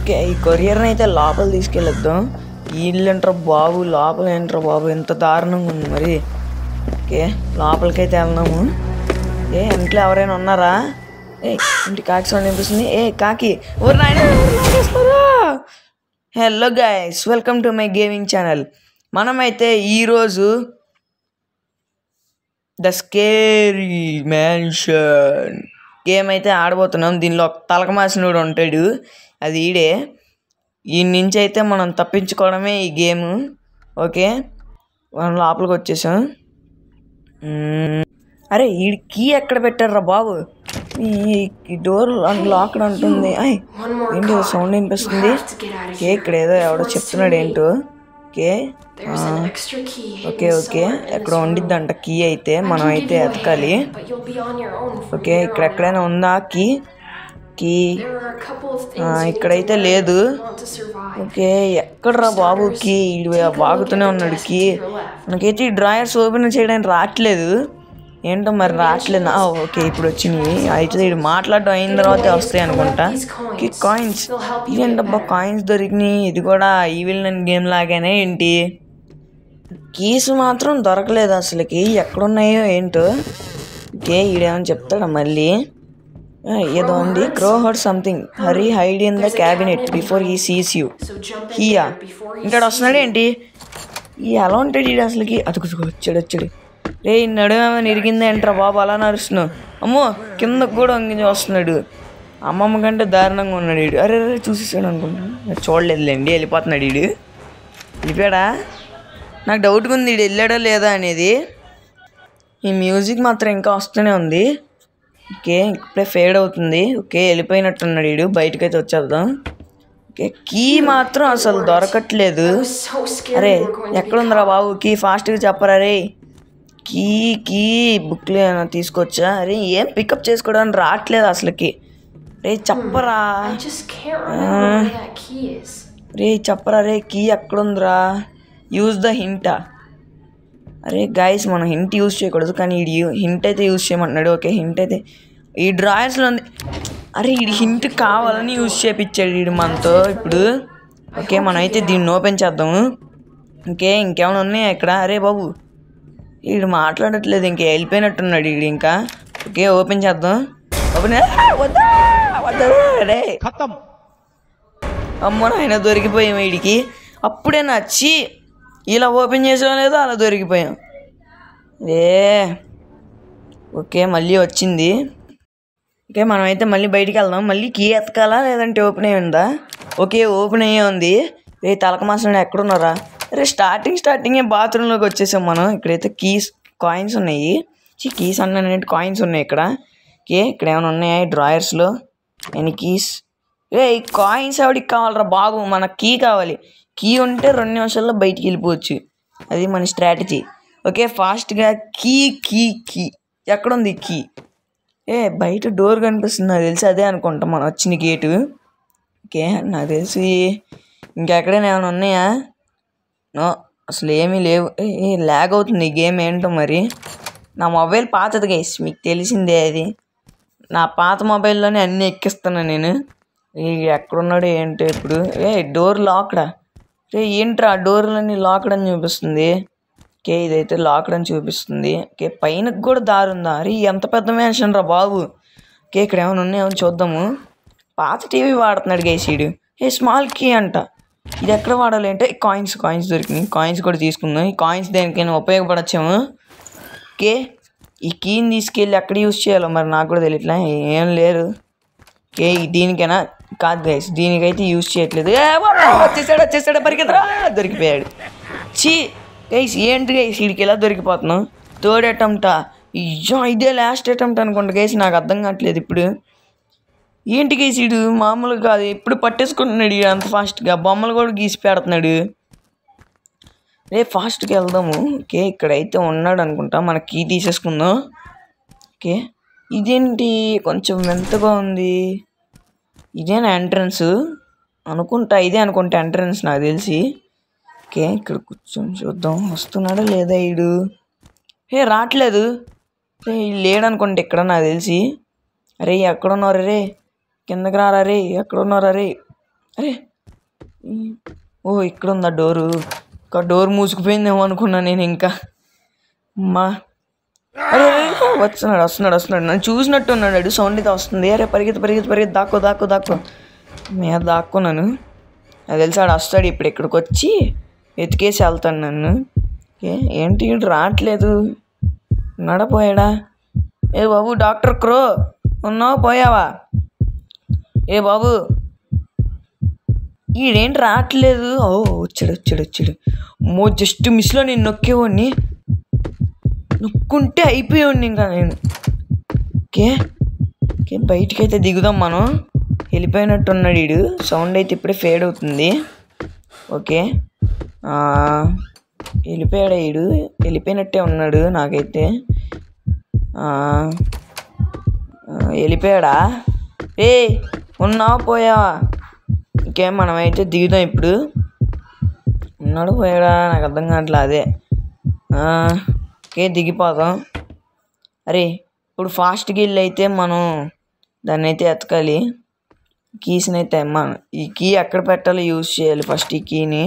Okay ఈ కొరియర్ని అయితే లోపల తీసుకెళ్ళొద్దాం. వీళ్ళంటారు బాబు లోపల ఏంటారు బాబు ఎంత దారుణంగా ఉంది మరి. ఓకే లోపలికైతే వెళ్దాము. ఇంట్లో ఎవరైనా ఉన్నారా? ఇంటి కాకి సౌండ్ వినిపిస్తుంది. కాకి ఎవరు నాయన hello guys welcome to my gaming channel. మనమైతే ఈరోజు ద స్కేరీ మ్యాన్షన్ గేమ్ అయితే ఆడబోతున్నాం. దీనిలో ఒక తలకమాసినోడు ఉంటాడు, అది ఈడే. ఈ నుంచి అయితే మనం తప్పించుకోవడమే ఈ గేమ్. ఓకే మనం లోపలికి వచ్చేసాం. అరే ఈ కీ ఎక్కడ పెట్టారా బాబు? ఈ డోర్ లాక్డ్ అంటుంది. ఏంటి సౌండ్ వినిపిస్తుంది? ఇక్కడ ఏదో ఎవడో చెప్తున్నాడు ఏంటో. ఓకే ఓకే ఎక్కడ ఉండిద్దంట కీ అయితే మనం అయితే ఎతకాలి. ఓకే ఇక్కడ ఎక్కడైనా ఉందా కీ? ఇక్కడైతే లేదు. ఓకే ఎక్కడరా బాబు కీ? వాగుతూనే ఉన్నాడు కీ. మనకైతే ఈ డ్రాయర్స్ ఓపెన్ చేయడానికి రావట్లేదు ఏంటో మరి రావట్లేదు. ఓకే ఇప్పుడు వచ్చినాయి. అయితే ఇది మాట్లాడడం అయిన తర్వాతే వస్తాయి అనుకుంటా. కాయిన్స్ ఇదేంటబ్బా కాయిన్స్ దొరికినాయి. ఇది కూడా ఈవిల్ నన్ గేమ్ లాగానే ఏంటి? కీస్ మాత్రం దొరకలేదు అసలుకి. ఎక్కడున్నాయో ఏంటో. ఓకే ఈడేమని చెప్తాడా మళ్ళీ? ఏదో ఉంది. Crow heard something, hurry hide in the cabinet before he sees you. హీయా ఇంకా వస్తున్నాడు ఏంటి? ఎలా ఉంటాడు ఈడు అసలుకి? వచ్చాడు. రే నడుమేమని ఇరిగింది ఏంట్రా బాబు అలా నడుస్తున్నావు? అమ్మో కిందకు కూడా వంగి వస్తున్నాడు. అమ్మమ్మ కంటే దారుణంగా ఉన్నాడు వీడు. అరే చూసేసాడు అనుకుంటున్నాను. చూడలేదులేండి వెళ్ళిపోతున్నాడు వీడు. వెళ్ళిపోయాడా? నాకు డౌట్గా ఉంది వీడు వెళ్ళాడా లేదా అనేది. ఈ మ్యూజిక్ మాత్రం ఇంకా వస్తూనే ఉంది. ఓకే ఇప్పుడే ఫేడ్ అవుతుంది. ఓకే వెళ్ళిపోయినట్టున్నాడు వీడు. బయటకైతే వచ్చేద్దాం. ఓకే కీ మాత్రం అసలు దొరకట్లేదు. అరే ఎక్కడుందిరా బాబు కీ? ఫాస్ట్గా చెప్పరా రే. కీ బుక్లు ఏమైనా తీసుకొచ్చా? అరే ఏం పికప్ చేసుకోవడానికి రావట్లేదు అసలుకి. రే చెప్పరా రే కీ ఎక్కడుందిరా? యూజ్ ద హింటా? అరే గైస్ మనం హింట్ యూజ్ చేయకూడదు కానీ ఈ హింట్ అయితే యూజ్ చేయమంటున్నాడు. ఓకే హింట్ అయితే ఈ డ్రాయర్స్లో ఉంది. అరే ఈ హింట్ కావాలని యూజ్ చేయించాడు వీడు మనతో ఇప్పుడు. ఓకే మనం అయితే దీన్ని ఓపెన్ చేద్దాము. ఇంకేమైనా ఉన్నాయా ఇక్కడ? అరే బాబు వీడు మాట్లాడట్లేదు, ఇంకా వెళ్ళిపోయినట్టున్నాడు వీడు ఇంకా. ఓకే ఓపెన్ చేద్దాం. అరే అమ్మో ఆయన దొరికిపోయాం వీడికి. అప్పుడే నచ్చి ఇలా ఓపెన్ చేసాం లేదో అలా దొరికిపోయాం. ఓకే మళ్ళీ వచ్చింది. ఓకే మనమైతే మళ్ళీ బయటికి వెళ్దాం. మళ్ళీ కీ ఎతకాలా లేదంటే ఓపెన్ అయ్యి ఉందా? ఓకే ఓపెన్ అయ్యే ఉంది. తలక మాసం ఎక్కడున్నారా? అరే స్టార్టింగే బాత్రూంలోకి వచ్చేసాం మనం. ఇక్కడైతే కాయిన్స్ ఉన్నాయి. కీస్ అన్నీ కాయిన్స్ ఉన్నాయి ఇక్కడ. ఇక్కడ ఏమైనా ఉన్నాయా డ్రాయర్స్లో? ఎన్ని కీస్? ఈ కాయిన్స్ ఎవడికి కావాలరా బాబు? మనకు కీ కావాలి. కీ ఉంటే 2 నిమిషాల్లో బయటికి వెళ్ళిపోవచ్చు. అది మన స్ట్రాటజీ. ఓకే ఫాస్ట్గా కీ ఎక్కడుంది కీ? బయట డోర్ కనిపిస్తుంది నాకు తెలిసి అదే అనుకుంటా మనం వచ్చిన గేటు. ఓకే నాకు తెలిసి ఇంకెక్కడైనా ఏమైనా ఉన్నాయా? నో అసలు ఏమీ లేవు. ల్యాగ్ అవుతుంది ఈ గేమ్ ఏంటో మరి. నా మొబైల్ పాతది గైస్, మీకు తెలిసిందే అది. నా పాత మొబైల్లోనే అన్నీ ఎక్కిస్తున్నాను నేను. ఎక్కడున్నాడు ఏంటో ఇప్పుడు? డోర్ లాక్డా? ఏంట్రా డోర్లన్నీ లాక్డ్ అని చూపిస్తుంది. ఇదైతే లాక్డ్ అని చూపిస్తుంది. పైనకి కూడా దారి ఉందా? అరే ఎంత పెద్ద మ్యాన్షన్ రా బాబు. ఇక్కడ ఏమైనా ఉన్నాయేమో చూద్దాము. పాత టీవీ వాడుతున్నాడు గైసీడు. స్మాల్ కీ అంట. ఇది ఎక్కడ వాడాలి అంటే కాయిన్స్ దొరికినాయి. కాయిన్స్ కూడా తీసుకుందాం. ఈ కాయిన్స్ దేనికైనా ఉపయోగపడచ్చేమో. ఈ కీని తీసుకెళ్ళి ఎక్కడ యూజ్ చేయాలో మరి నాకు కూడా తెలియట్లే. ఏం లేదు. దీనికైనా కాదు గైస్, దీనికైతే యూజ్ చేయట్లేదు. వచ్చేసాడు పరిగెత్తరా, దొరికిపోయాడు. గైస్ ఏంటి గైస్ వీడికి ఎలా దొరికిపోతున్నాం? 3rd అటెంప్టా? ఇదే లాస్ట్ అటెంప్ట్ అనుకోండి గైస్, నాకు అర్థం కావట్లేదు ఇప్పుడు. ఏంటి గైస్ వీడు మామూలుగా కాదు, ఇప్పుడు పట్టేసుకుంటున్నాడు అంత ఫాస్ట్గా. బొమ్మలు కూడా గీసి పెడుతున్నాడు. ఫాస్ట్గా వెళ్దాము. ఇక్కడైతే ఉన్నాడు అనుకుంటా. మన కీ తీసేసుకుందాం. ఇదేంటి కొంచెం వింతగా ఉంది. ఇదేనా ఎంట్రన్స్ అనుకుంటా? ఇదే అనుకుంటా ఎంట్రన్స్ నాకు తెలిసి. ఇక్కడ కూర్చొని చూద్దాం వస్తున్నాడా లేదా వీడు. రావట్లేదు. లేడనుకుంటా ఇక్కడ నాకు తెలిసి. అరే ఎక్కడున్నారు రే? కిందకి రారా రే? ఎక్కడున్నారా రే? అరే ఓ ఇక్కడ ఉందా డోరు? ఒక డోర్ మూసుకుపోయిందేమో అనుకున్నా నేను ఇంకా. అమ్మా అరే వస్తున్నాడు నన్ను చూసినట్టు ఉన్నాడు. సౌండ్ అయితే వస్తుంది. అరే పరిగెత్తి దాక్కో నేను దాక్కున్నాను. అది తెలిసి ఆడు వస్తాడు ఇప్పుడు ఇక్కడికి వచ్చి ఎతికేసి వెళ్తాను నన్ను. ఏంటి రావట్లేదు, నడపోయాడా? ఏ బాబు డాక్టర్ క్రో ఉన్నావు పోయావా? ఏ బాబు ఈడేంటి రావట్లేదు? ఓ వచ్చాడు. మో జస్ట్ మిస్లో నేను నొక్కేవాడిని, నొక్కుంటే అయిపోయేవాడిని ఇంకా నేను. ఓకే బయటికైతే దిగుదాం మనం. వెళ్ళిపోయినట్టు ఉన్నాడు వీడు. సౌండ్ అయితే ఇప్పుడే ఫేడ్ అవుతుంది. ఓకే వెళ్ళిపోయాడా వీడు? వెళ్ళిపోయినట్టే ఉన్నాడు నాకైతే. వెళ్ళిపోయాడా? ఏ ఉన్నావా పోయావా? ఇంకేం మనమైతే దిగుదాం ఇప్పుడు. ఉన్నాడు పోయాడా నాకు అర్థం కావట్లే. అదే ఓకే దిగిపోదాం. అరే ఇప్పుడు ఫాస్ట్గా వెళ్ళి అయితే మనం దాన్ని అయితే ఎతకాలి. కీస్ని అయితే మనం ఈ కీ ఎక్కడ పెట్టాలో యూజ్ చేయాలి ఫస్ట్. ఈ కీని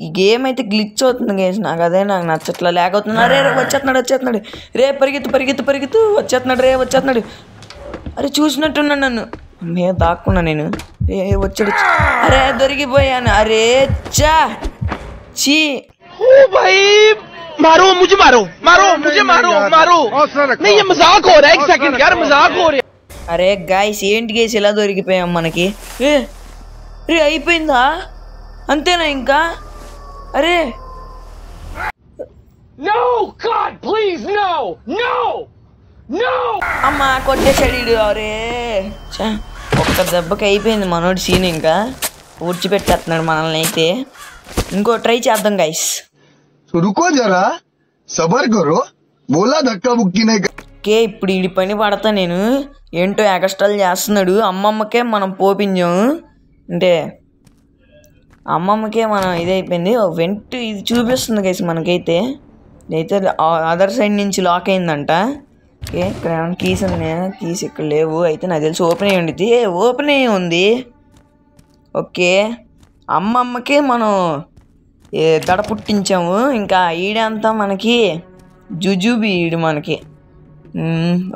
ఈ గేమ్ అయితే గ్లిచ్ అవుతుంది గేస్. నాకు నచ్చట్లా, లేక్ అవుతుంది. అరే వచ్చేస్తున్నాడు. రే పరిగెత్తు వచ్చేస్తున్నాడు. అరే చూసినట్టున్నాడు నన్ను. దాక్కున్నా నేను. వచ్చాడు. అరే దొరికిపోయాను. అరే చీ मारो मुझे मारो नहीं ये मजाक हो रहा है, एक सेकंड यार मजाक हो रहा है. అరే గాయ్స్ ఏంటి గేస్ ఇలా దొరికిపోయాం మనకి? రే అయిపోయిందా? అంతేనా ఇంకా? అరే No God please no అమ్మా కొట్టేసాడు. అరే ఒక్క దెబ్బకి అయిపోయింది మనోడి సీన్. ఇంకా ఊడ్చిపెట్టేస్తున్నాడు మనల్ని అయితే. ఇంకో ట్రై చేద్దాం గైస్. रुको जरा सबर करो बोला धक्का मुक्की नहीं. ఓకే ఇప్పుడు వీడి పని పడతా నేను. ఏంటో ఎక్స్ట్రాలు చేస్తున్నాడు. అమ్మమ్మకే మనం పోపించాం అంటే అమ్మమ్మకే మనం ఇదైపోయింది. వెంట ఇది చూపిస్తుంది గైస్ మనకైతే. ఇదైతే అదర్ సైడ్ నుంచి లాక్ అయిందంట. ఓకే ఇక్కడ ఏమైనా కీస్ ఉన్నాయా? కీస్ ఇక్కడ లేవు. అయితే నాకు తెలిసి ఓపెన్ అయ్యి ఉండిద్ది. ఓపెన్ అయ్యి ఉంది. ఓకే అమ్మమ్మకే మనం దడ పుట్టించాము. ఇంకా ఈడంతా మనకి జుజుబి ఈడు మనకి.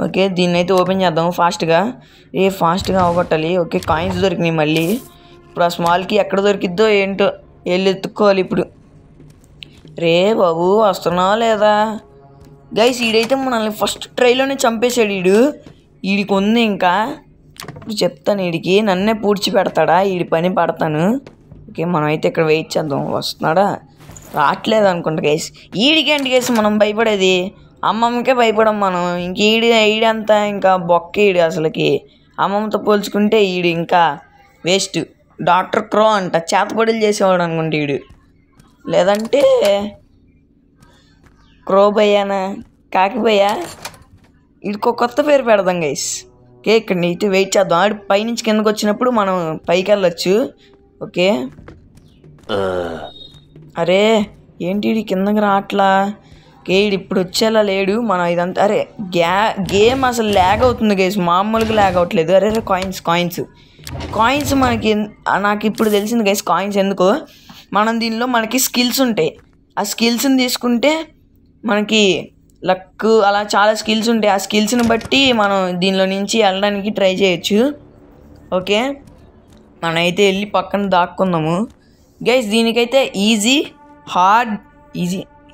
ఓకే దీన్ని అయితే ఓపెన్ చేద్దాం ఫాస్ట్గా. ఫాస్ట్గా అవగొట్టాలి. ఓకే కాయిన్స్ దొరికినాయి మళ్ళీ. ఇప్పుడు ఆ స్మాల్కి ఎక్కడ దొరికిద్దో ఏంటో వెళ్ళి ఎత్తుక్కోవాలి ఇప్పుడు. రే బాబు వస్తున్నావా లేదా? గైస్ ఈడైతే మనల్ని ఫస్ట్ ట్రైలోనే చంపేశాడు. వీడికి ఉంది ఇంకా. ఇప్పుడు చెప్తాను వీడికి, నన్నే పూడ్చి పెడతాడా? వీడి పని పడతాను. ఓకే మనం అయితే ఇక్కడ వెయిట్ చేద్దాం. వస్తున్నాడా? రావట్లేదు అనుకుంటా గైస్. ఈడికేంటి గైస్ మనం భయపడేది? అమ్మమ్మకే భయపడం మనం. ఇంక ఈడంతా ఇంకా బొక్క ఈడు అసలుకి. అమ్మమ్మతో పోల్చుకుంటే ఈడు ఇంకా వేస్ట్. డాక్టర్ క్రో అంట, చేతపడులు చేసేవాడు అనుకుంటే ఈడు. లేదంటే క్రో భయ్యానా కాకి భయ్యా? వీడికి ఒక కొత్త పేరు పెడదాం గైస్. ఓకే ఇక్కడ అయితే వెయిట్ చేద్దాం. ఆడు పైనుంచి కిందకు వచ్చినప్పుడు మనం పైకి వెళ్ళొచ్చు. ఓకే అరే ఏంటి కిందకి రావట్లా? కేడు ఇప్పుడు వచ్చేలా లేడు. మనం ఇదంతా అరే గేమ్ అసలు ల్యాగ్ అవుతుంది గైస్, మామూలుగా ల్యాగ్ అవ్వట్లేదు. అరే కాయిన్స్ మనకి నాకు ఇప్పుడు తెలిసింది గైస్. కాయిన్స్ ఎందుకో మనం దీనిలో మనకి స్కిల్స్ ఉంటాయి. ఆ స్కిల్స్ని తీసుకుంటే మనకి లక్ అలా చాలా స్కిల్స్ ఉంటాయి. ఆ స్కిల్స్ని బట్టి మనం దీనిలో నుంచి వెళ్ళడానికి ట్రై చేయొచ్చు. ఓకే మనమైతే వెళ్ళి పక్కన దాక్కుందాము గైస్. దీనికైతే ఈజీ, హార్డ్,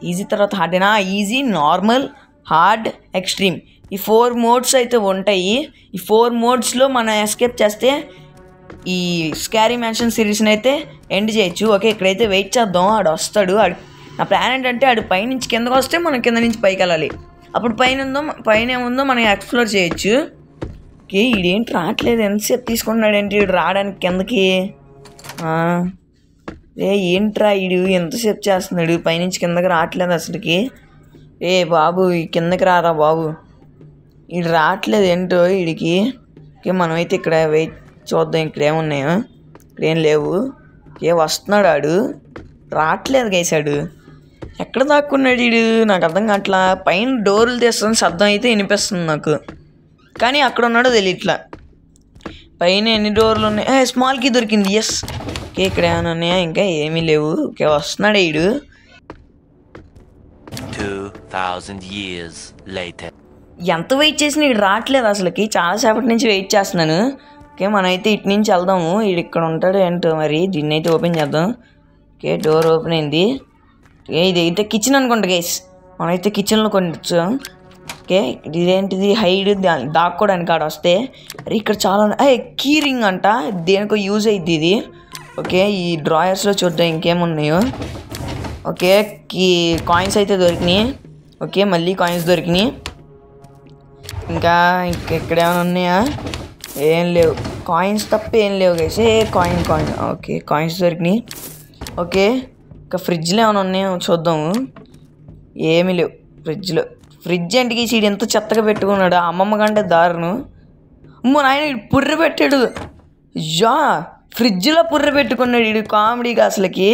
ఈజీ తర్వాత హార్డేనా? ఈజీ, నార్మల్, హార్డ్, ఎక్స్ట్రీమ్ ఈ 4 మోడ్స్ అయితే ఉంటాయి. ఈ 4 మోడ్స్లో మనం ఎస్కేప్ చేస్తే ఈ స్కారీ మ్యాన్షన్ సిరీస్ని అయితే ఎండ్ చేయొచ్చు. ఓకే ఇక్కడైతే వెయిట్ చేద్దాం. ఆడు వస్తాడు. నా ప్లాన్ ఏంటంటే ఆడు పైనుంచి కిందకు వస్తే మనం కింద నుంచి పైకి వెళ్ళాలి. అప్పుడు పైన ఏముందో మనం ఎక్స్ప్లోర్ చేయొచ్చు. ఓకే ఈడేంటి రావట్లేదు? ఎంతసేపు తీసుకుంటున్నాడు ఏంటి వీడు రావడానికి కిందకి? ఏంట్రా వీడు ఎంతసేపు చేస్తున్నాడు? పైనుంచి కిందకి రావట్లేదు అసలుకి. బాబు ఈ కిందకి రారా బాబు. వీడు రావట్లేదు ఏంటో వీడికి. ఓకే మనమైతే ఇక్కడ వెయిట్ చూద్దాం. ఇక్కడ ఏమున్నాయో? ఇక్కడ ఏం లేవు. వస్తున్నాడు ఆడు, రావట్లేదు గైసాడు. ఎక్కడ దాక్కున్నాడు వీడు? నాకు అర్థం కావట్లా. పైన డోర్లు తీస్తున్న శబ్దం అయితే వినిపిస్తుంది నాకు, కానీ అక్కడ ఉన్నాడో తెలియట్లా. పైన ఎన్ని డోర్లు ఉన్నాయి? స్మాల్ కీ దొరికింది. ఎస్. ఓకే ఇక్కడ ఏమైనా ఉన్నాయా? ఇంకా ఏమీ లేవు. ఓకే వస్తున్నాడు ఈడు. 2000 years later. ఎంత వెయిట్ చేసినా ఇటు రావట్లేదు అసలుకి. చాలాసేపటి నుంచి వెయిట్ చేస్తున్నాను. ఓకే మనమైతే ఇటు నుంచి వెళ్దాము. ఇడు ఇక్కడ ఉంటాడు ఏంటో మరి. దీన్ని అయితే ఓపెన్ చేద్దాం. ఓకే డోర్ ఓపెన్ అయింది. ఇది అయితే కిచెన్ అనుకుంటా గైస్. మనమైతే కిచెన్లో కొంచెం. ఓకే ఇదేంటిది? హైడ్ దాక్కోవడానికి ఆడ వస్తే. అరే ఇక్కడ చాలా కీ రింగ్ అంట. దేనికో యూజ్ అయ్యిద్ది ఇది. ఓకే ఈ డ్రాయర్స్లో చూద్దాం ఇంకేమున్నాయో. ఓకే కాయిన్స్ అయితే దొరికినాయి. ఓకే మళ్ళీ కాయిన్స్ దొరికినాయి. ఇంకా ఇక్కడ ఏమైనా ఉన్నాయా? ఏం లేవు. కాయిన్స్ తప్ప ఏం లేవు గైస్. కాయిన్. ఓకే కాయిన్స్ దొరికినాయి. ఓకే ఇంకా ఫ్రిడ్జ్లో ఏమైనా ఉన్నాయో చూద్దాము. ఏమీ లేవు ఫ్రిడ్జ్లో. ఫ్రిడ్జ్ ఏంటికి సీడ్ ఎంత చెత్తగా పెట్టుకున్నాడు. అమ్మమ్మ కంటే దారుణం. అమ్మో నాయన ఇడు పుర్రె పెట్టాడు. యా ఫ్రిడ్జ్లో పుర్రె పెట్టుకున్నాడు ఇడు. కామెడీగా అసలుకి.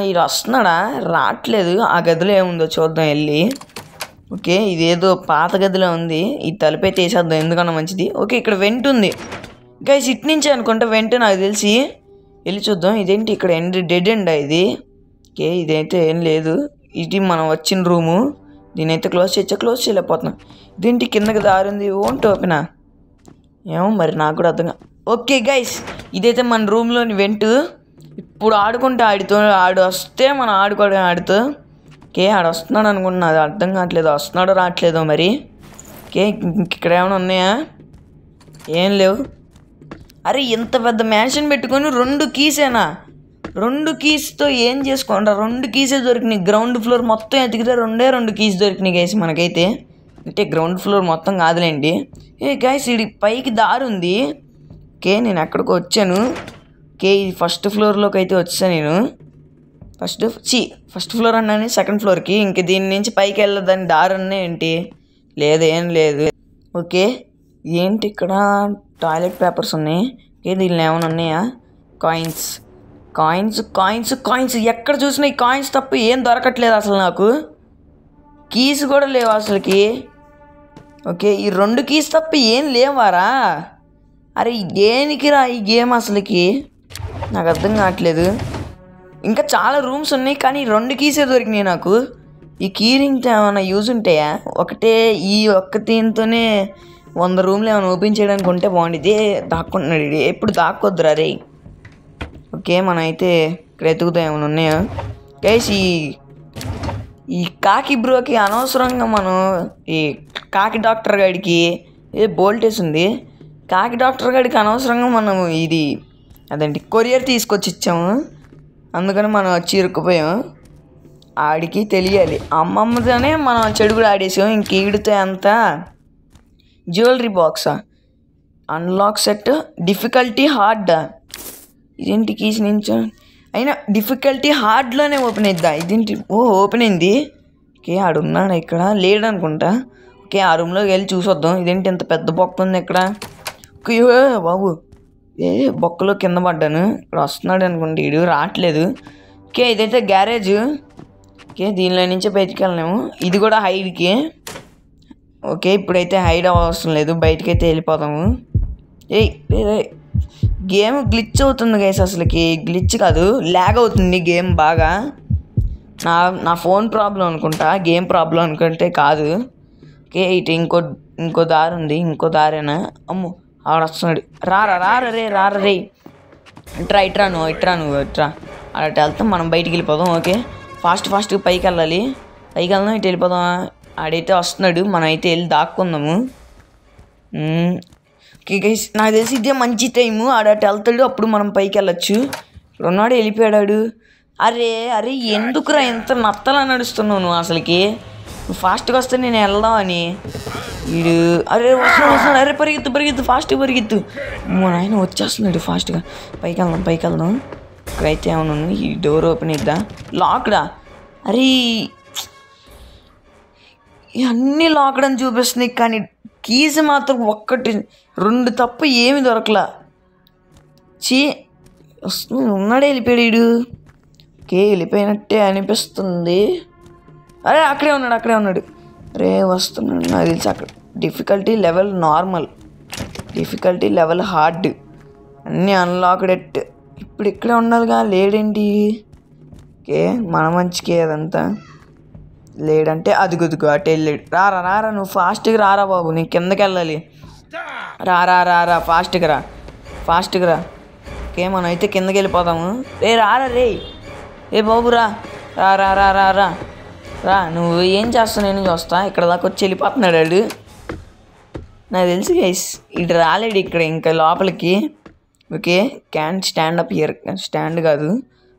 ఇది వస్తున్నాడా? రావట్లేదు. ఆ గదిలో ఏముందో చూద్దాం వెళ్ళి. ఓకే ఇదేదో పాత గదిలో ఉంది. ఈ తలుపే తీసేద్దాం ఎందుకన్నా మంచిది. ఓకే ఇక్కడ వెంట్ ఉంది గైస్. ఇటు నుంచి అనుకుంటా వెంట్ నాకు తెలిసి. వెళ్ళి చూద్దాం. ఇదేంటి ఇక్కడ డెడ్ ఎండ్ ఇది. ఓకే ఇదైతే ఏం లేదు. ఇది మనం వచ్చిన రూము. దీనైతే క్లోజ్ చేయలేకపోతున్నాం. ఇదేంటి కిందకి దారి ఉంది. ఓంటి ఓపెనా ఏమో మరి నాకు కూడా అర్థంగా. ఓకే గైస్ ఇదైతే మన రూమ్లోని వెంట్. ఇప్పుడు ఆడుకుంటే ఆడు వస్తే మనం ఆడుకోవడం ఆడుతూ. ఓకే ఆడు వస్తున్నాడు అనుకుంటున్నా. అది అర్థం కావట్లేదు. వస్తున్నాడో రావట్లేదో మరి. ఓకే ఇక్కడ ఏమైనా ఉన్నాయా? ఏం లేవు. అరే ఇంత పెద్ద మ్యాన్షన్ పెట్టుకొని 2 కీసేనా? 2 కీస్తో ఏం చేసుకోండి? 2 కీసే దొరికినాయి. గ్రౌండ్ ఫ్లోర్ మొత్తం ఎతికితే 2 కీస్ దొరికినాయి గైస్ మనకైతే. అంటే గ్రౌండ్ ఫ్లోర్ మొత్తం కాదులేండి. గైస్ ఇది పైకి దారి ఉంది. ఓకే నేను ఎక్కడికి వచ్చాను. ఓకే ఇది ఫస్ట్ ఫ్లోర్లోకి అయితే వచ్చాను నేను. ఫస్ట్ ఫ్లోర్ అన్నాను సెకండ్ ఫ్లోర్కి. ఇంక దీని నుంచి పైకి వెళ్ళదని దారి అన్నా ఏంటి? ఏం లేదు. ఓకే ఏంటి ఇక్కడ టాయిలెట్ పేపర్స్ ఉన్నాయి. ఓకే దీనిలో ఏమైనా ఉన్నాయా? కాయిన్స్ ఎక్కడ చూసినా ఈ కాయిన్స్ తప్ప ఏం దొరకట్లేదు అసలు నాకు. కీస్ కూడా లేవు అసలుకి. ఓకే ఈ 2 కీస్ తప్ప ఏం లేవారా? అరే దేనికి రా ఈ గేమ్ అసలుకి? నాకు అర్థం కావట్లేదు. ఇంకా చాలా రూమ్స్ ఉన్నాయి కానీ 2 కీసే దొరికినాయి నాకు. ఈ కీ రింగ్తో ఏమైనా యూజ్ ఉంటాయా? ఈ ఒక్క దీంతోనే 100 రూమ్లు ఏమైనా ఓపెన్ చేయడానికి ఉంటే బాగుండేది. దాక్కుంటున్నాడు ఎప్పుడు దాక్కొద్దురా రే. ఓకే మనం అయితే ఇక్కడ ఎతుకుతా ఏమైనా ఉన్నాయా గైస్? ఈ కాకి బ్రోకి అనవసరంగా మనం ఈ కాకి డాక్టర్ గాడికి బోల్టేస్ ఉంది. కాకి డాక్టర్ గాడికి అనవసరంగా మనం అదేంటి కొరియర్ తీసుకొచ్చి ఇచ్చాము. అందుకని మనం వచ్చి ఇరుక్కుపోయాం. ఆడికి తెలియాలి. అమ్మమ్మతోనే మనం చెడు కూడా ఆడేసాం. ఇంక ఈడితో ఎంత జ్యువెలరీ బాక్సా? అన్లాక్ సెట్ డిఫికల్టీ హార్డా? ఇదేంటి కీస్ నుంచి అయినా డిఫికల్టీ హార్డ్లోనే ఓపెన్ అయిద్దా? ఇదేంటి? ఓపెన్ అయింది. ఓకే ఆడున్నాడు ఇక్కడ లేడు అనుకుంటా. ఓకే ఆ రూమ్లోకి వెళ్ళి చూసొద్దాం. ఇదేంటి ఇంత పెద్ద బొక్క ఉంది ఇక్కడ? ఓకే బాబు బొక్కలో కింద పడ్డాను. ఇక్కడ వస్తున్నాడు అనుకోండి. వీడు రావట్లేదు. ఓకే ఇదైతే గ్యారేజ్. ఓకే దీనిలో నుంచే బయటికి వెళ్ళలేము. ఇది కూడా హైడ్కి. ఓకే ఇప్పుడైతే హైడ్ అవసరం లేదు. బయటకైతే వెళ్ళిపోతాము. గేమ్ గ్లిచ్ అవుతుంది గైస్. అసలుకి గ్లిచ్ కాదు ల్యాగ్ అవుతుంది గేమ్ బాగా. నా ఫోన్ ప్రాబ్లం అనుకుంటా. గేమ్ ప్రాబ్లం అనుకుంటే కాదు. ఓకే ఇటు ఇంకో దారి ఉంది. ఇంకో దారేనా? అమ్మో ఆడ వస్తున్నాడు. రారా రే. ఇట్రా నువ్వు అటు వెళ్తాం. మనం బయటికి వెళ్ళిపోదాం. ఓకే ఫాస్ట్గా పైకి వెళ్ళాలి. పైకి వెళ్దాం. ఇటు వెళ్ళిపోదాం. ఆడైతే వస్తున్నాడు. మనం అయితే వెళ్ళి దాక్కుందాము. ఓకే గైస్ నాకు తెలిసి ఇదే మంచి టైము. ఆడటు వెళ్తాడు. అప్పుడు మనం పైకి వెళ్ళచ్చు. ఇక్కడ ఉన్నాడు వెళ్ళిపోయాడు. అరే ఎందుకురా ఎంత నత్తలా నడుస్తున్నావు నువ్వు అసలుకి? నువ్వు ఫాస్ట్గా వస్తే నేను వెళ్దామని. వీడు వస్తున్నాడు. అరే పరిగెత్తు ఫాస్ట్గా పరిగెత్తు. నాయన వచ్చేస్తున్నాడు ఫాస్ట్గా. పైకి వెళ్దాం. ఇక్కడైతే ఏమైనా ఉంది. ఈ డోర్ ఓపెన్ అయిద్దా? లాక్డా? అరే ఇవన్నీ లాక్డ్ అని చూపిస్తున్నాయి కానీ కీస్ మాత్రం 1 2 తప్ప ఏమి దొరకలా. ఉన్నాడే వెళ్ళిపోయాడు. ఓకే వెళ్ళిపోయినట్టే అనిపిస్తుంది. అరే అక్కడే ఉన్నాడు. అరే వస్తున్నాడు నాకు తెలిసి. అక్కడ difficulty level normal. Difficulty level hard, అన్నీ అన్లాక్డ్. ఇప్పుడు ఇక్కడే ఉండాలిగా, లేడేంటి? ఓకే మన మంచికే అదంతా. లేడంటే అది గుద్దుకు అటు వెళ్ళాడు. రారా రారా, నువ్వు ఫాస్ట్గా రారా బాబు, నేను కిందకి వెళ్ళాలి. రారా రారా, ఫాస్ట్గా రా. ఓకే మనం అయితే కిందకి వెళ్ళిపోదాము. రారా రే బాబు రా రా రా రా రా రా రా నువ్వు ఏం చేస్తావు, నేను చూస్తా. ఇక్కడ దాకా వచ్చి వెళ్ళిపోతున్నాడు వాడు. నాకు తెలుసు గైస్, ఇటు రాలేడు ఇక్కడ ఇంకా లోపలికి. Okay can stand up here, stand కాదు.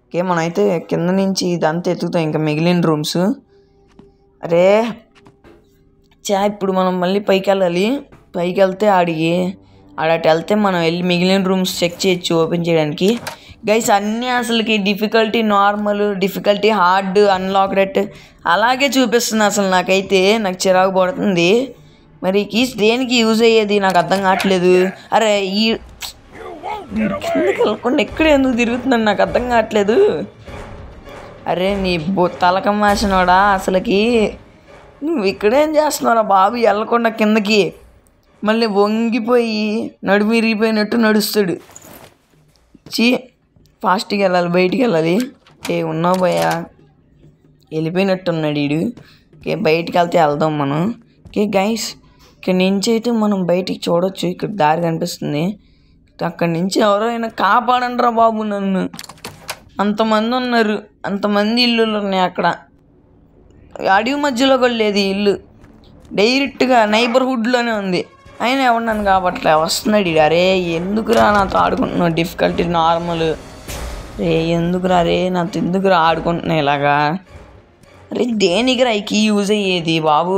ఓకే మనం అయితే కింద నుంచి ఇదంతా ఎత్తుకుతాం ఇంకా మిగిలిన రూమ్స్. అరే ఇప్పుడు మనం మళ్ళీ పైకి వెళ్ళాలి. పైకి వెళ్తే ఆడటు వెళ్తే మనం వెళ్ళి మిగిలిన రూమ్స్ చెక్ చేయొచ్చు ఓపెన్ చేయడానికి. గైస్ అన్నీ అసలుకి difficulty normal, difficulty hard, unlocked అలాగే చూపిస్తుంది. అసలు నాకైతే నాకు చిరాకు పడుతుంది. మరి కీస్ దేనికి యూజ్ అయ్యేది నాకు అర్థం కావట్లేదు. అరే ఈ కిందకి వెళ్ళకుండా ఎక్కడ ఎందుకు తిరుగుతున్నాను నాకు అర్థం కావట్లేదు. అరే నీ తలకం మాసినోడా, అసలుకి నువ్వు ఇక్కడేం చేస్తున్నారా బాబు? వెళ్ళకుండా కిందకి మళ్ళీ వంగిపోయి నడుము విరిగిపోయినట్టు నడుస్తాడు. ఫాస్ట్గా వెళ్ళాలి, బయటికి వెళ్ళాలి. ఉన్నావు భయ్యా, వెళ్ళిపోయినట్టున్నాడు వీడు. ఓకే బయటికి వెళ్తే వెళ్దాం మనం. ఓకే గైస్ ఇక్కడ నుంచి అయితే మనం బయటికి చూడొచ్చు. ఇక్కడ దారి కనిపిస్తుంది. అక్కడి నుంచి ఎవరైనా కాపాడండిరా బాబు నన్ను. అంతమంది ఉన్నారు, అంతమంది ఇల్లులు ఉన్నాయి అక్కడ. అడవి మధ్యలో కూడా లేదు ఈ ఇల్లు, డైరెక్ట్గా నైబర్హుడ్లోనే ఉంది. అయినా ఎవరు నన్ను కాబట్లే వస్తున్నాడు. అరే ఎందుకురా నాతో ఆడుకుంటున్నావు? Difficulty normal. ఎందుకురా నాతో ఎందుకురా ఆడుకుంటున్నావు ఇలాగా? అరే దేనికిరా ఈ కీ యూజ్ అయ్యేది బాబు?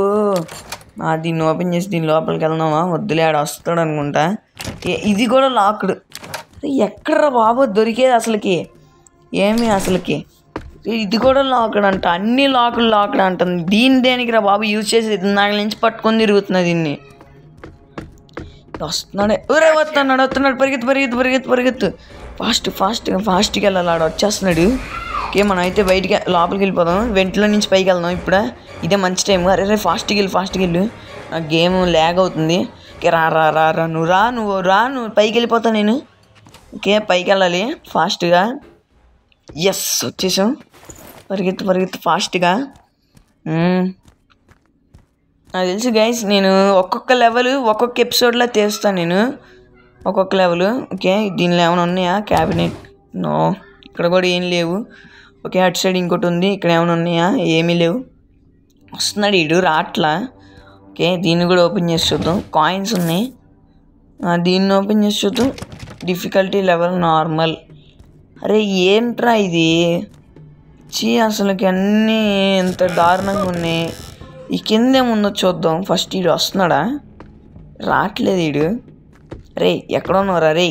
దీన్ని ఓపెన్ చేసి దీని లోపలికి వెళ్దామా? వద్దులే, ఆడ వస్తాడు అనుకుంటా. ఇది కూడా లాక్డ్. ఎక్కడరా బాబు దొరికేది అసలుకి? ఏమి అసలుకి ఇది కూడా లాక్డ్ అంట, అన్నీ లాక్డ్ అంటుంది. దీన్ని దేనికిరా బాబు యూజ్ చేసేది? నాకు నుంచి పట్టుకొని తిరుగుతున్నా దీన్ని. వస్తున్నాడే, వస్తున్నాడు, పరిగెత్తు ఫాస్ట్గా వెళ్ళాలి. ఆడ వచ్చేస్తున్నాడు. ఓకే మనం అయితే బయటికి లోపలికి వెళ్ళిపోదాం. వెంటలో నుంచి పైకి వెళ్దాం. ఇప్పుడే ఇదే మంచి టైం. అరే ఫాస్ట్గా వెళ్ళు. ఆ గేమ్ ల్యాగ్ అవుతుంది. ఓకే రా నువ్వు పైకి వెళ్ళిపోతా నేను. ఓకే పైకి వెళ్ళాలి ఫాస్ట్గా. ఎస్ వచ్చేసాం. పరిగెత్తు ఫాస్ట్గా. నాకు తెలుసు గైస్, నేను ఒక్కొక్క లెవెల్ ఒక్కొక్క ఎపిసోడ్లో తీస్తాను నేను, ఒక్కొక్క లెవెల్. ఓకే దీనిలో ఏమైనా ఉన్నాయా? క్యాబినెట్ నో, ఇక్కడ కూడా ఏం లేవు. ఓకే అటు సైడ్ ఇంకోటి ఉంది, ఇక్కడ ఏమైనా ఉన్నాయా? ఏమీ లేవు. వస్తున్నాడు వీడు, రాట్లా. ఓకే దీన్ని కూడా ఓపెన్ చేసి చూద్దాం. కాయిన్స్ ఉన్నాయి, దీన్ని ఓపెన్ చేసి చూద్దాం. Difficulty level normal. అరే ఏంట్రా ఇది? అసలుకి అన్నీ ఎంత దారుణంగా ఉన్నాయి. ఈ కిందేముందో చూద్దాం ఫస్ట్. వీడు వస్తున్నాడా? రావట్లేదు వీడు. రే ఎక్కడ ఉన్నావురా? రే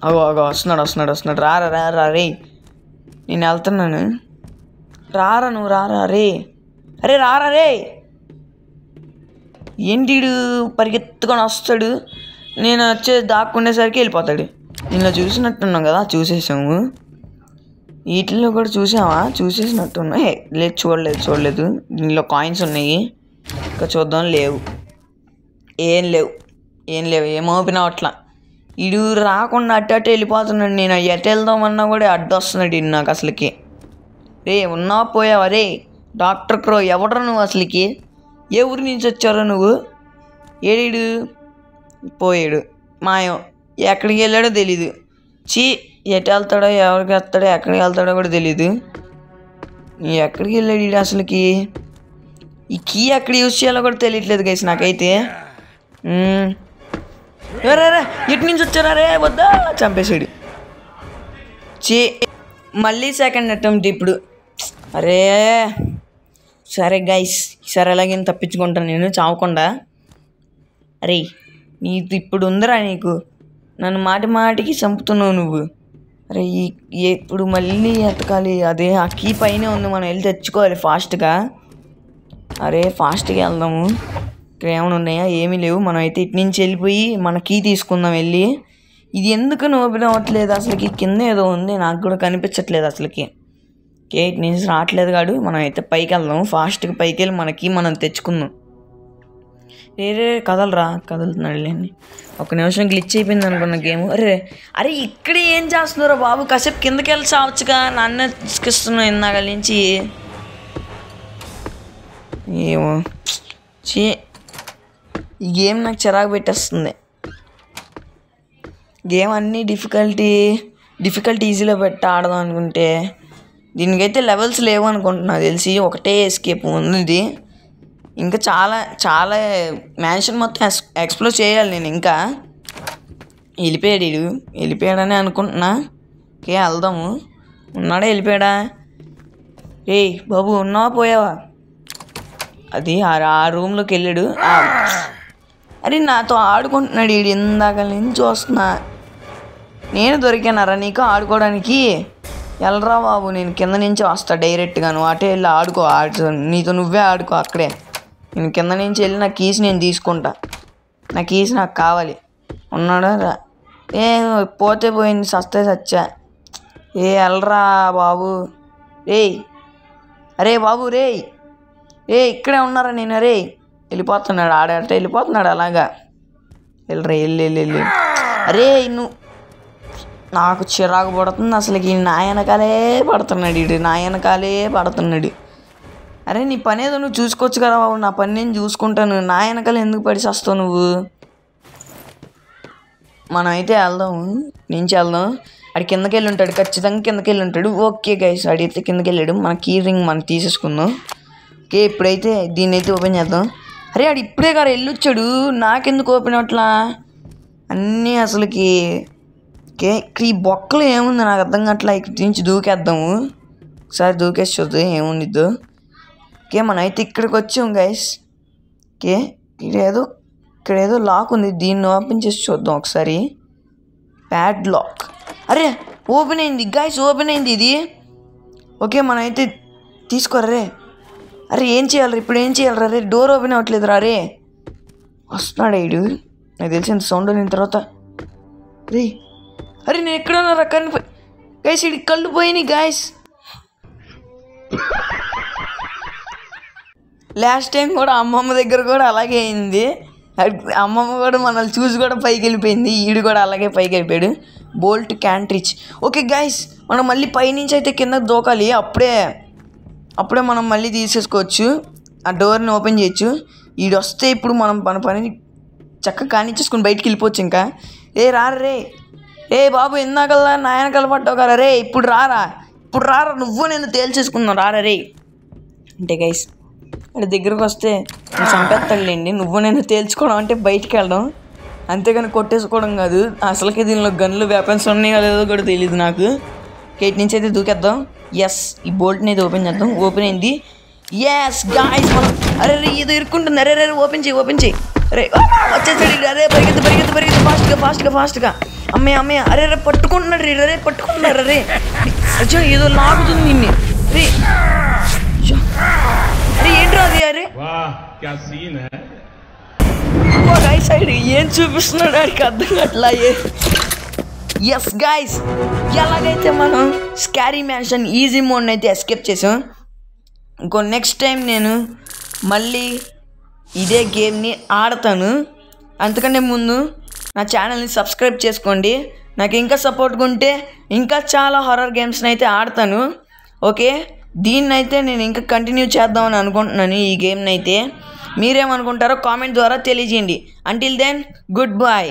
అగో వస్తున్నాడు. రారా రే, నేను వెళ్తున్నాను. నువ్వు రారా రే. అరే రారా రే. ఏంటి వీడు పరిగెత్తుకొని వస్తాడు, నేను దాక్కునేసరికి వెళ్ళిపోతాడు. నిన్న చూసినట్టున్నాం కదా, చూసేసాము. వీటిల్లో కూడా చూసేసినట్టున్నా. లేదు చూడలేదు. దీనిలో కాయిన్స్ ఉన్నాయి, ఇంకా చూద్దాం. ఏం లేవు. ఏం ఓపెన్ అవ్వట్లా. వీడు రాకుండా అట్టు వెళ్ళిపోతున్నాడు. నేను ఎటు వెళ్దామన్నా కూడా అడ్డు వస్తున్నాడు వీడు నాకు అసలుకి. రే ఉన్నావా పోయావా? రే డాక్టర్ క్రో ఎవడరా నువ్వు అసలుకి? ఏ ఊరి నుంచి వచ్చారా నువ్వు? ఏడు పోయాడు, మాయం. ఎక్కడికి వెళ్ళాడో తెలీదు. ఎటు వెళ్తాడో, ఎవరికి వెళ్తాడో, ఎక్కడికి వెళ్తాడో కూడా తెలీదు. ఎక్కడికి వెళ్ళాడు వీడు అసలుకి? ఈ కీ ఎక్కడ యూజ్ చేయాలో కూడా తెలియట్లేదు గైస్ నాకైతే. ఎటు నుంచి వచ్చారా? రే వద్దా, చంపేశాడు. మళ్ళీ సెకండ్ అటెంప్ట్ ఇప్పుడు. అరే సరే గైస్, సరే ఎలాగైనా తప్పించుకుంటాను నేను చావకుండా. అరే నీకు ఇప్పుడు ఉందిరా, నీకు నన్ను మాటికి చంపుతున్నావు నువ్వు. అరే ఇప్పుడు మళ్ళీ ఎతకాలి. అదే ఆ కీ పైనే ఉంది, మనం వెళ్ళి తెచ్చుకోవాలి ఫాస్ట్గా. అరే ఫాస్ట్గా వెళ్దాము. ఇక్కడ ఏమైనా ఉన్నాయా? ఏమీ లేవు. మనం అయితే ఇటు నుంచి వెళ్ళిపోయి మన కీ తీసుకుందాం వెళ్ళి. ఇది ఎందుకు ఓపెన్ అవ్వట్లేదు అసలుకి? కింద ఏదో ఉంది, నాకు కూడా కనిపించట్లేదు అసలుకి. ఇటు నుంచి రావట్లేదు కాడు. మనం అయితే పైకి వెళ్దాం, ఫాస్ట్గా పైకి వెళ్ళి మన కీ మనం తెచ్చుకుందాం. రే కదలరా కదులుతున్నాడులేండి. ఒక నిమిషం గ్లిచ్ అయిపోయింది అనుకున్న గేమ్. అరే ఇక్కడ ఏం చేస్తున్నారో బాబు, కాసేపు కిందకి వెళ్ళి చావచ్చుగా, నన్ను తీసుకొస్తున్నావు ఇందాక నుంచి. ఏమో చే ఈ గేమ్ నాకు చిరాకు పెట్టేస్తుంది. గేమ్ అన్నీ డిఫికల్టీ ఈజీలో పెట్టి ఆడదాం అనుకుంటే దీనికైతే లెవెల్స్ లేవు అనుకుంటున్నా తెలిసి. ఒకటే ఎస్కేప్ ఉంది. ఇంకా చాలా చాలా మ్యాన్షన్ మొత్తం ఎక్స్ప్లోర్ చేయాలి నేను. ఇంకా వెళ్ళిపోయాడని అనుకుంటున్నా. ఓకే వెళ్దాము. ఉన్నాడా వెళ్ళిపోయాడా? ఏయ్ బాబు ఉన్నావా పోయావా? అది ఆ రూమ్లోకి వెళ్ళాడు. అరే నాతో ఆడుకుంటున్నాడు వీడు ఇందాక నుంచి చూస్తున్నా. నేను దొరికానరా నీకు ఆడుకోవడానికి? వెళ్ళరా బాబు, నేను కింద నుంచి వస్తా డైరెక్ట్గా. నువ్వు అటే వెళ్ళి ఆడుకో, నీతో నువ్వే ఆడుకో అక్కడే. నేను కింద నుంచి వెళ్ళి నా కీస్ నేను తీసుకుంటా. నా కీస్ నాకు కావాలి. ఉన్నాడా రా? పోతే పోయింది, సస్తే సచ్చా. వెళ్ళరా బాబు. అరే బాబు ఇక్కడే ఉన్నారా నేను? వెళ్ళిపోతున్నాడు ఆడట, వెళ్ళిపోతున్నాడు అలాగా. వెళ్ళరా వెళ్ళి. అరే నువ్వు నాకు చిరాకు పడుతుంది అసలుకి. నా వెనకాలే పడుతున్నాడు. అరే నీ పని ఏదో నువ్వు చూసుకోవచ్చు కదా బాబు. నా పని నేను చూసుకుంటాను. నా వెనకాల ఎందుకు పడిచేస్తావు నువ్వు? మనం అయితే వెళ్దాము. ఆడి కిందకి వెళ్ళి ఉంటాడు, ఖచ్చితంగా కిందకి వెళ్ళి ఉంటాడు. ఓకే గైస్, ఆడైతే కిందకి వెళ్ళాడు. మన కీ రింగ్ మనం తీసేసుకుందాం. ఓకే ఇప్పుడైతే దీన్ని అయితే ఓపెన్ చేద్దాం. అరే ఆడు ఇప్పుడే గారు వెళ్ళొచ్చాడు, నాకెందుకు ఓపెన్ అట్లా అన్నీ అసలుకి. ఓకే ఇక్కడ ఈ బొక్కలు ఏముంది నాకు అర్థం కావట్లా. ఇక్కడ నుంచి దూకేద్దాము. ఒకసారి దూకేసి చూద్దాం ఏముండిద్దో. ఓకే మనం అయితే ఇక్కడికి వచ్చాం గైస్. ఓకే ఇక్కడ ఏదో లాక్ ఉంది, దీన్ని ఓపెన్ చేసి చూద్దాం ఒకసారి. Padlock. అరే ఓపెన్ అయింది గైస్, ఓపెన్ అయింది ఇది. ఓకే మనం అయితే తీసుకోరే. అరే ఏం చేయాలి ఇప్పుడు? రే డోర్ ఓపెన్ అవ్వట్లేదు రా. వస్తున్నాడు వీడు, నాకు తెలిసిన సౌండ్ అయిన తర్వాత. అరే నేను ఎక్కడున్నారా? కనిపోయి గైస్, వీడికి కళ్ళు పోయినాయి గైస్. లాస్ట్ టైం కూడా అమ్మమ్మ దగ్గర కూడా అలాగే అయింది. అమ్మమ్మ కూడా మనల్ని చూసి కూడా పైకి వెళ్ళిపోయింది. ఈడు కూడా అలాగే పైకి వెళ్ళిపోయాడు. Bolt can't reach. Okay guys మనం మళ్ళీ పైనుంచి అయితే కిందకి దూకాలి. అప్పుడే మనం మళ్ళీ తీసేసుకోవచ్చు, ఆ డోర్ని ఓపెన్ చేయొచ్చు. ఈడు వస్తే ఇప్పుడు మనం మన పనిని చక్కగా కానిచ్చేసుకుని బయటికి వెళ్ళిపోవచ్చు. ఇంకా రారే బాబు, ఇందాకల్లా నా వెనకాల పడ్డావు కదా ఇప్పుడు రారా నువ్వు నేను తేల్చేసుకున్నావు రారా అంటే గైస్ వాడి దగ్గరకు వస్తే నేను చంపేస్తాడులేండి. నువ్వు నేను తేల్చుకోవడం అంటే బయటికి వెళ్ళడం, అంతేగాని కొట్టేసుకోవడం కాదు. అసలుకి దీనిలో గన్లు వెపన్స్ ఉన్నాయో లేదో కూడా తెలియదు నాకు. గేట్ నుంచి అయితే దూకేద్దాం. ఈ బోల్ట్ని అయితే ఓపెన్ చేద్దాం. ఓపెన్ అయింది. గాయ్స్ మనం అరే ఇది ఇరుక్కుంటుంది. అరే ఓపెన్ చేయి. అరే వచ్చేసాడు. అరే పరిగెత్తు ఫాస్ట్గా. అమ్మయ్య అరే పట్టుకుంటున్నాడు. అచ్చా ఏదో లాగుతుంది నిన్ను. అరే ఏంట్రా అది? అరే గాయ్స్ సైడ్ ఏం చూపిస్తున్నాడు ఆడికి అర్థం కావట్లా. గాయ్స్ ఎలాగైతే మనం స్కారీ మ్యాన్షన్ ఈజీ మోడ్ని అయితే ఎస్కేప్ చేసాం. నెక్స్ట్ టైం నేను మళ్ళీ ఇదే గేమ్ని ఆడతాను. అంతకంటే ముందు నా ఛానల్ని సబ్స్క్రైబ్ చేసుకోండి. నాకు ఇంకా సపోర్ట్గా ఉంటే ఇంకా చాలా హారర్ గేమ్స్ని అయితే ఆడతాను. ఓకే దీన్ని అయితే నేను ఇంకా కంటిన్యూ చేద్దామని అనుకుంటున్నాను. ఈ గేమ్ని అయితే మీరేమనుకుంటారో కామెంట్ ద్వారా తెలియజేయండి. Until then good bye.